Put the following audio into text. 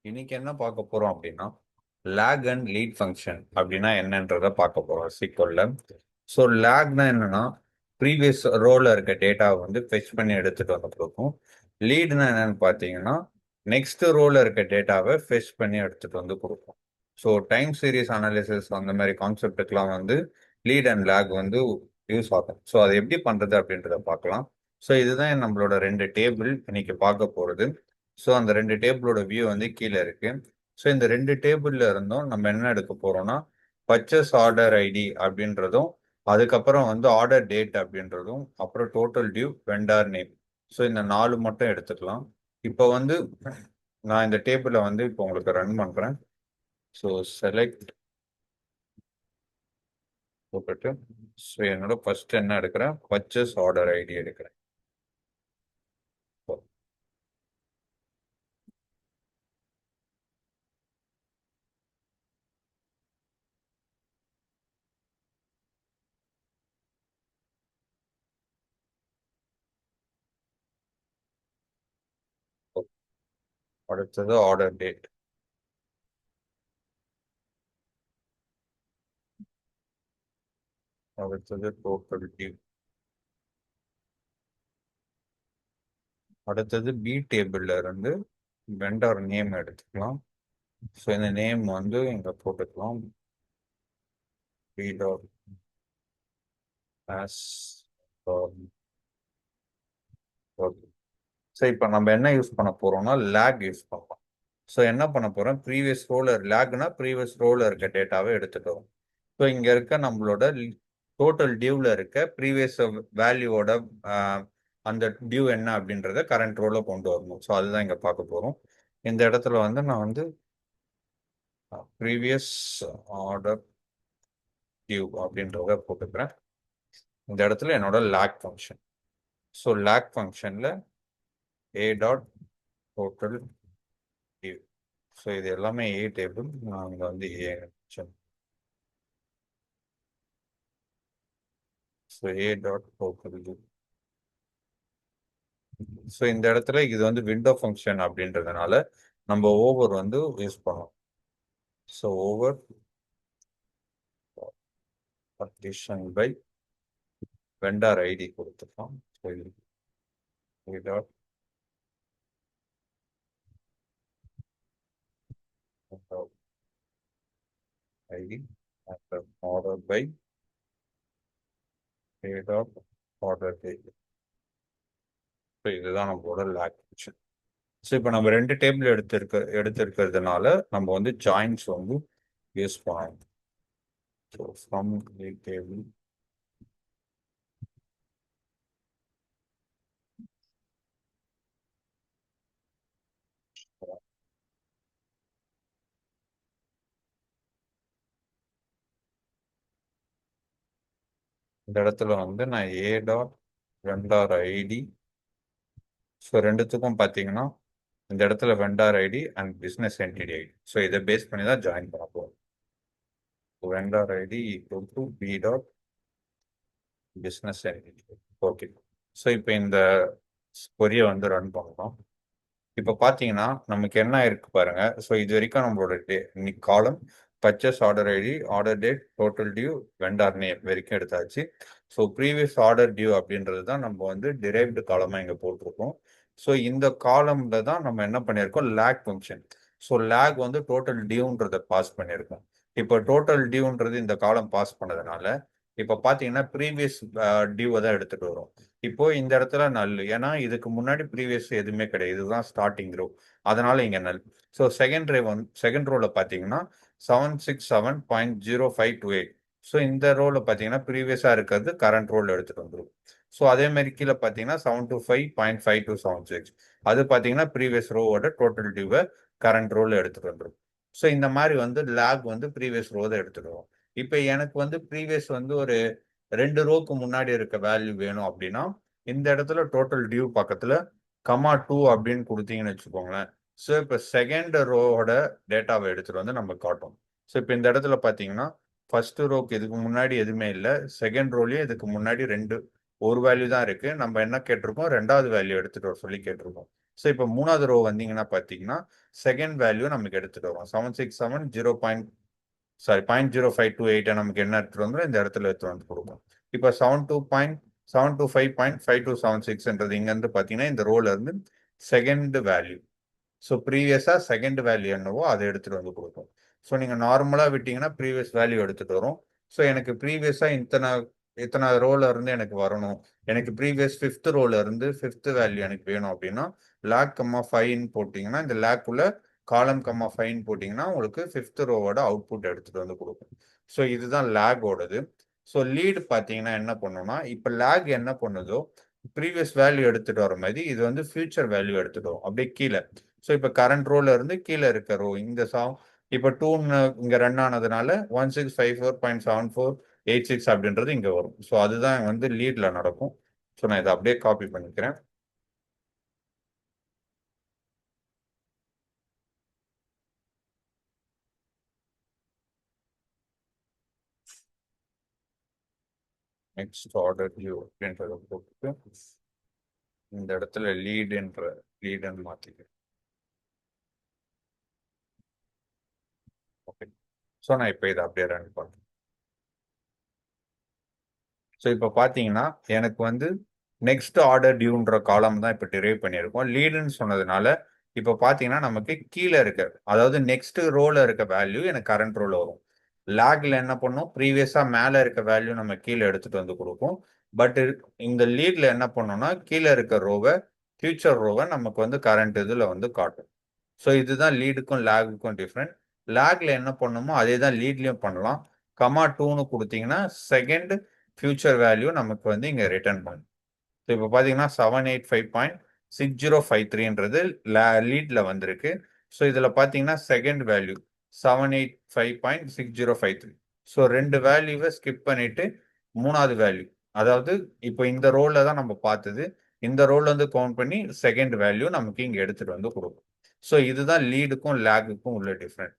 இன்னைக்கு என்ன பார்க்க போறோம் அப்படின்னா லேக் அண்ட் லீட் ஃபங்க்ஷன் அப்படின்னா என்னன்றத பார்க்க போறோம் சீக்வல்ல. ஸோ லேக்னா என்னன்னா ப்ரீவியஸ் ரோல இருக்க டேட்டாவை வந்து ஃபெச் பண்ணி எடுத்துட்டு வந்து கொடுக்கும். லீட்னா என்னன்னு பார்த்தீங்கன்னா நெக்ஸ்ட் ரோல இருக்க டேட்டாவை ஃபெச் பண்ணி எடுத்துட்டு வந்து கொடுக்கும். ஸோ டைம் சீரிஸ் அனாலிசிஸ் அந்த மாதிரி கான்செப்டுக்கெலாம் வந்து லீட் அண்ட் லேக் வந்து யூஸ் ஆகும். ஸோ அதை எப்படி பண்றது அப்படின்றத பார்க்கலாம். ஸோ இதுதான் நம்மளோட ரெண்டு டேபிள் இன்னைக்கு பார்க்க போறது. ஸோ அந்த ரெண்டு டேபிளோட வியூ வந்து கீழே இருக்கு. ஸோ இந்த ரெண்டு டேபிள்ல இருந்தும் நம்ம என்ன எடுக்க போறோம்னா பர்ச்சேஸ் ஆர்டர் ஐடி அப்படின்றதும், அதுக்கப்புறம் வந்து ஆர்டர் டேட் அப்படின்றதும், அப்புறம் total due, vendor name. So இந்த நாலு மட்டும் எடுத்துக்கலாம். இப்போ வந்து நான் இந்த டேபிளை வந்து இப்போ உங்களுக்கு ரன் பண்றேன். ஸோ செலக்ட் போட்டுட்டு ஸோ என்னோட ஃபர்ஸ்ட் என்ன எடுக்கிறேன், பர்ச்சேஸ் ஆர்டர் ஐடி எடுக்கிறேன். அடுத்தது ஆர்டர் டேட். அடுத்தது டோட்டல் டியூ. அடுத்தது பி டேபிள்ல இருந்து வெண்டர் நேம் எடுத்துக்கலாம். ஸோ இந்த நேம் வந்து இங்க போட்டுக்கலாம். B dot as. ஸோ இப்போ நம்ம என்ன யூஸ் பண்ண போறோம்னா லேக் யூஸ் பண்ணலாம். ஸோ என்ன பண்ண போறோம், ப்ரீவியஸ் ரோலர் லேக்னா ப்ரீவியஸ் ரோல இருக்க டேட்டாவை எடுத்துட்டு வரும். ஸோ இங்க இருக்க நம்மளோட டோட்டல் டியூல இருக்க ப்ரீவியஸ் வேல்யூவோட அந்த டியூ என்ன அப்படின்றத கரண்ட் ரோல கொண்டு வரணும். ஸோ அதுதான் இங்க பார்க்க போறோம். இந்த இடத்துல வந்து நான் வந்து ப்ரீவியஸ் ஆர்டர் டியூ அப்படின்றத போட்டுக்கிறேன். இந்த இடத்துல என்னோட லேக் ஃபங்க்ஷன். ஸோ லேக் ஃபங்க்ஷன்ல A dot total due. So இது எல்லாமே ஏ டேபிள். நான் இங்க வந்து A. So A dot total due. So இந்த இடத்துல இது வந்து விண்டோ ஃபங்க்ஷன் அப்படின்றதுனால நம்ம ஓவர் வந்து யூஸ் பண்ணோம். So over partition by vendor ID கொடுத்துருக்கோம். So A dot ID order by A dot order date. So இதுதான் நம்மளோட லேக் ஃபங்க்ஷன். ஸோ இப்போ நம்ம ரெண்டு டேபிள் எடுத்திருக்கிறதுனால நம்ம வந்து ஜாயின்ஸ் வந்து யூஸ் பண்ணணும். ஸோ ஃப்ரம் டேபிள் இந்த இடத்துல வந்து நான் A dot vendor ID. So ரெண்டுத்துக்கும் பார்த்தீங்கன்னா இந்த இடத்துல vendor ID and business entity ID. So இதை பேஸ் பண்ணி தான் ஜாயின் பண்ண போகிறோம். Vendor ID equal to B dot business entity. Okay. So இப்போ இந்த கொரியை வந்து ரன் பண்ணலாம். இப்போ பார்த்தீங்கன்னா நமக்கு என்ன இருக்கு பாருங்க. ஸோ இது வரைக்கும் நம்மளோட இன்னைக்கு காலம் purchase order ID, order date, total due, vendor name வரைக்கும் எடுத்தாச்சு. ஸோ ப்ரீவியஸ் ஆர்டர் டியூ அப்படின்றது தான் நம்ம வந்து டிரைவ்டு காலமாக இங்கே போட்டிருக்கோம். ஸோ இந்த காலம்ல தான் நம்ம என்ன பண்ணியிருக்கோம், லேக் ஃபங்க்ஷன். ஸோ லேக் வந்து டோட்டல் டியூன்றதை பாஸ் பண்ணியிருக்கோம். இப்போ டோட்டல் டியூன்றது இந்த காலம் பாஸ் பண்ணதுனால இப்போ பார்த்தீங்கன்னா ப்ரீவியஸ் டியூவை தான் எடுத்துட்டு வரும். இப்போ இந்த இடத்துல நல், ஏன்னா இதுக்கு முன்னாடி ப்ரீவியஸ் எதுவுமே கிடையாது, இதுதான் ஸ்டார்டிங் ரோ, அதனால இங்க நல். ஸோ செகண்ட் ரோல பார்த்தீங்கன்னா 767.0528. ஸோ இந்த ரோல பார்த்தீங்கன்னா ப்ரீவியஸாக இருக்கிறது கரண்ட் ரோல் எடுத்துட்டு வந்துடும். ஸோ அதே மாதிரி கீழே பார்த்தீங்கன்னா 725.5276, அது பார்த்தீங்கன்னா ப்ரீவியஸ் ரோவோட டோட்டல் டியூவை கரண்ட் ரோல் எடுத்துட்டு வந்துடும். ஸோ இந்த மாதிரி வந்து லேக் வந்து ப்ரீவியஸ் ரோ தான் எடுத்துடுவோம். இப்போ எனக்கு வந்து ப்ரீவியஸ் வந்து ஒரு 2 ரோக்கு முன்னாடி இருக்க வேல்யூ வேணும் அப்படின்னா இந்த இடத்துல டோட்டல் டியூ பக்கத்துல கமா 2 அப்படின்னு கொடுத்தீங்கன்னு வச்சுக்கோங்களேன். ஸோ இப்போ செகண்ட் ரோவோட டேட்டாவை எடுத்துட்டு வந்து நம்ம காட்டும். ஸோ இப்போ இந்த இடத்துல பார்த்தீங்கன்னா ஃபர்ஸ்ட் ரோக்கு இதுக்கு முன்னாடி எதுவுமே இல்லை, செகண்ட் ரோலயும் இதுக்கு முன்னாடி ஒரு வேல்யூ தான் இருக்கு. நம்ம என்ன கேட்டிருக்கோம், ரெண்டாவது வேல்யூ எடுத்துட்டு வர சொல்லி கேட்டிருக்கோம். ஸோ இப்போ மூணாவது ரோ வந்தீங்கன்னா பார்த்தீங்கன்னா செகண்ட் வேல்யூ நமக்கு எடுத்துட்டு வரும் 767 0.0528 நமக்கு என்ன எடுத்துட்டு வந்து இந்த இடத்துல எடுத்துட்டு வந்து கொடுக்கும். இப்போ 725.5276 இங்க இருந்து பார்த்தீங்கன்னா இந்த ரோல இருந்து செகண்ட் வேல்யூ. ஸோ ப்ரீவியஸா செகண்ட் வேல்யூ என்னவோ அதை எடுத்துட்டு வந்து கொடுக்கும். ஸோ நீங்க நார்மலா விட்டீங்கன்னா ப்ரீவியஸ் வேல்யூ எடுத்துட்டு வரும். ஸோ எனக்கு ப்ரீவியஸா இத்தனை ரோல இருந்து எனக்கு வரணும், எனக்கு ப்ரீவியஸ் ஃபிஃப்த் ரோல இருந்து ஃபிஃப்த் வேல்யூ எனக்கு வேணும் அப்படின்னா லேக் கம்மா ஃபைன் போட்டிங்கன்னா இந்த லேக்குள்ள காலம் கம்மா ஃபைன் போட்டிங்கன்னா உங்களுக்கு ஃபிஃப்த் ரோவோட அவுட்புட் எடுத்துட்டு வந்து கொடுக்கும். ஸோ இதுதான் லேகோடது. ஸோ லீடு பார்த்தீங்கன்னா என்ன பண்ணுன்னா இப்போ லேக் என்ன பண்ணுதோ ப்ரீவியஸ் வேல்யூ எடுத்துட்டு வர மாதிரி இது வந்து ஃபியூச்சர் வேல்யூ எடுத்துட்டு வரும் அப்படியே கீழே. ஸோ இப்போ கரண்ட் ரோல இருந்து கீழே இருக்க ரோ இந்த இப்போ 2 இங்க ரன் ஆனதுனால 1654.7486 அப்படின்றது இங்க வரும். ஸோ அதுதான் வந்து லீட்ல நடக்கும். ஸோ நான் இதை அப்படியே காப்பி பண்ணிக்கிறேன். நெக்ஸ்ட் ஆர்டர் வியூ அப்படின்றத போட்டு இந்த இடத்துல லீடுன்னு மாத்திக்கிறேன். ஓகே. ஸோ நான் இப்போ இதை அப்படியே ரன் பண்ணுறேன். ஸோ இப்போ பார்த்தீங்கன்னா எனக்கு வந்து நெக்ஸ்ட் ஆர்டர் டியூன்ற காலம் தான் இப்போ டிரைவ் பண்ணியிருக்கோம். லீடுன்னு சொன்னதுனால இப்போ பார்த்தீங்கன்னா நமக்கு கீழே இருக்க, அதாவது நெக்ஸ்ட் ரோல இருக்க வேல்யூ எனக்கு கரண்ட் ரோல வரும். லேக்ல என்ன பண்ணும், ப்ரீவியஸா மேலே இருக்க வேல்யூ நம்ம கீழே எடுத்துட்டு வந்து கொடுக்கும். பட் இந்த லீட்ல என்ன பண்ணோம்னா கீழே இருக்க ரோவை ஃபியூச்சர் ரோவை நமக்கு வந்து கரண்ட் இதில் வந்து காட்டும். ஸோ இதுதான் லீடுக்கும் லேகுக்கும் டிஃப்ரெண்ட். லேக்ல என்ன பண்ணுமோ அதே தான் லீட்லயும் பண்ணலாம். கமா 2ன்னு கொடுத்தீங்கன்னா செகண்ட் ஃபியூச்சர் வேல்யூ நமக்கு வந்து இங்க ரிட்டர்ன் பண்ணும். ஸோ இப்போ பார்த்தீங்கன்னா 785.6053ன்றது லீட்ல வந்திருக்கு. ஸோ இதில் பார்த்தீங்கன்னா செகண்ட் வேல்யூ 785.6053. ஸோ ரெண்டு வேல்யூவை ஸ்கிப் பண்ணிட்டு மூணாவது வேல்யூ, அதாவது இப்போ இந்த ரோல தான் நம்ம பார்த்தது, இந்த ரோல வந்து கவுண்ட் பண்ணி செகண்ட் வேல்யூ நமக்கு இங்க எடுத்துட்டு வந்து கொடுக்கும். ஸோ இதுதான் லீடுக்கும் லேகுக்கும் உள்ள டிஃப்ரெண்ட்.